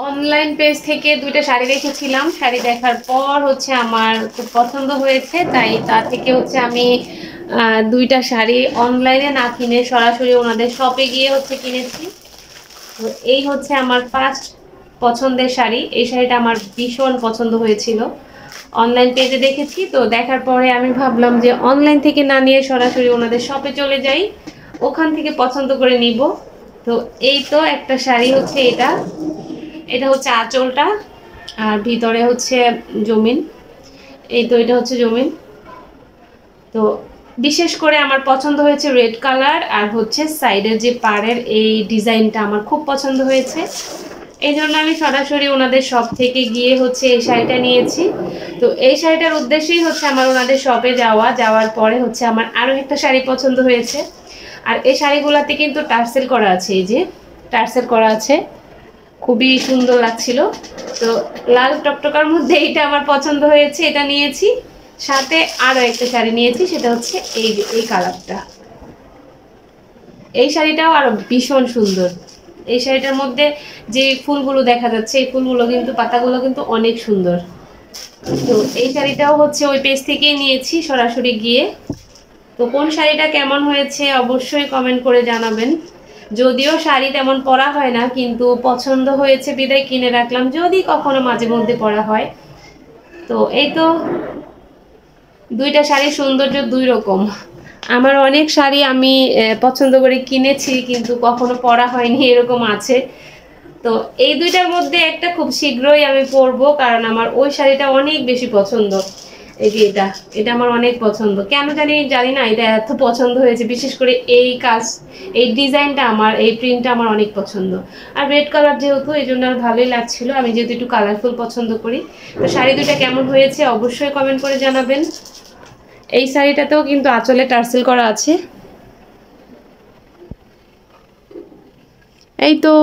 Online page থেকে দুইটা শাড়ি দেখেছিলাম, শাড়ি দেখার পর হচ্ছে আমার খুব পছন্দ হয়েছে, তাই তা থেকে হচ্ছে আমি দুইটা শাড়ি অনলাইনে না কিনে সরাসরি ওনাদের শপে গিয়ে হচ্ছে কিনেছি। তো এই হচ্ছে আমার ফার্স্ট পছন্দের শাড়ি। এই শাড়িটা আমার ভীষণ পছন্দ হয়েছিল, অনলাইন পেজে দেখেছি। তো দেখার পরে আমি ভাবলাম যে অনলাইন থেকে না নিয়ে সরাসরি ওনাদের শপে চলে যাই, ওখান থেকে পছন্দ করে নিব। তো এই তো একটা শাড়ি হচ্ছে এটা, এটা হচ্ছে আঁচলটা, আর ভিতরে হচ্ছে জমিন। এই তো এটা হচ্ছে জমিন। তো বিশেষ করে আমার পছন্দ হয়েছে রেড কালার, আর হচ্ছে সাইডের যে পাড়ের এই ডিজাইনটা আমার খুব পছন্দ হয়েছে। এই জন্য আমি সরাসরি ওনাদের শপ থেকে গিয়ে হচ্ছে এই শাড়িটা নিয়েছি। তো এই শাড়িটার উদ্দেশ্যেই হচ্ছে আমার ওনাদের শপে যাওয়ার পরে হচ্ছে আমার আরও একটা শাড়ি পছন্দ হয়েছে। আর এই শাড়িগুলোতে কিন্তু টার্সেল করা আছে, এই যে টার্সেল করা আছে, খুবই সুন্দর লাগছিল। তো লাল টকটকার মধ্যে এইটা আমার পছন্দ হয়েছে, এটা নিয়েছি। সাথে আরও একটা শাড়ি নিয়েছি, সেটা হচ্ছে এই যে এই কালারটা। এই শাড়িটাও আরো ভীষণ সুন্দর। এই শাড়িটার মধ্যে যে ফুলগুলো দেখা যাচ্ছে, এই ফুলগুলো কিন্তু পাতাগুলো কিন্তু অনেক সুন্দর। তো এই শাড়িটাও হচ্ছে ওই পেজ থেকেই নিয়েছি সরাসরি গিয়ে। তো কোন শাড়িটা কেমন হয়েছে অবশ্যই কমেন্ট করে জানাবেন। যদিও শাড়ি তেমন পরা হয় না, কিন্তু পছন্দ হয়েছে বিদায় কিনে রাখলাম, যদি কখনো মাঝে মধ্যে পরা হয়। তো এই তো দুইটা শাড়ির সৌন্দর্য দুই রকম। আমার অনেক শাড়ি আমি পছন্দ করে কিনেছি, কিন্তু কখনো পরা হয়নি, এরকম আছে। তো এই দুইটার মধ্যে একটা খুব শীঘ্রই আমি পরবো, কারণ আমার ওই শাড়িটা অনেক বেশি পছন্দ। এই যে এটা, এটা আমার অনেক পছন্দ, কেন জানি না এটা এত পছন্দ হয়েছে। বিশেষ করে এই কাজ, এই ডিজাইনটা, আমার এই প্রিন্টটা আমার অনেক পছন্দ। আর রেড কালার যেহেতু, এই জন্য আর ভালোই লাগছিল, আমি যেহেতু একটু কালারফুল পছন্দ করি। তো শাড়ি দুইটা কেমন হয়েছে অবশ্যই কমেন্ট করে জানাবেন। এই শাড়িটাতেও কিন্তু আঁচলে টার্সেল করা আছে। এই তো।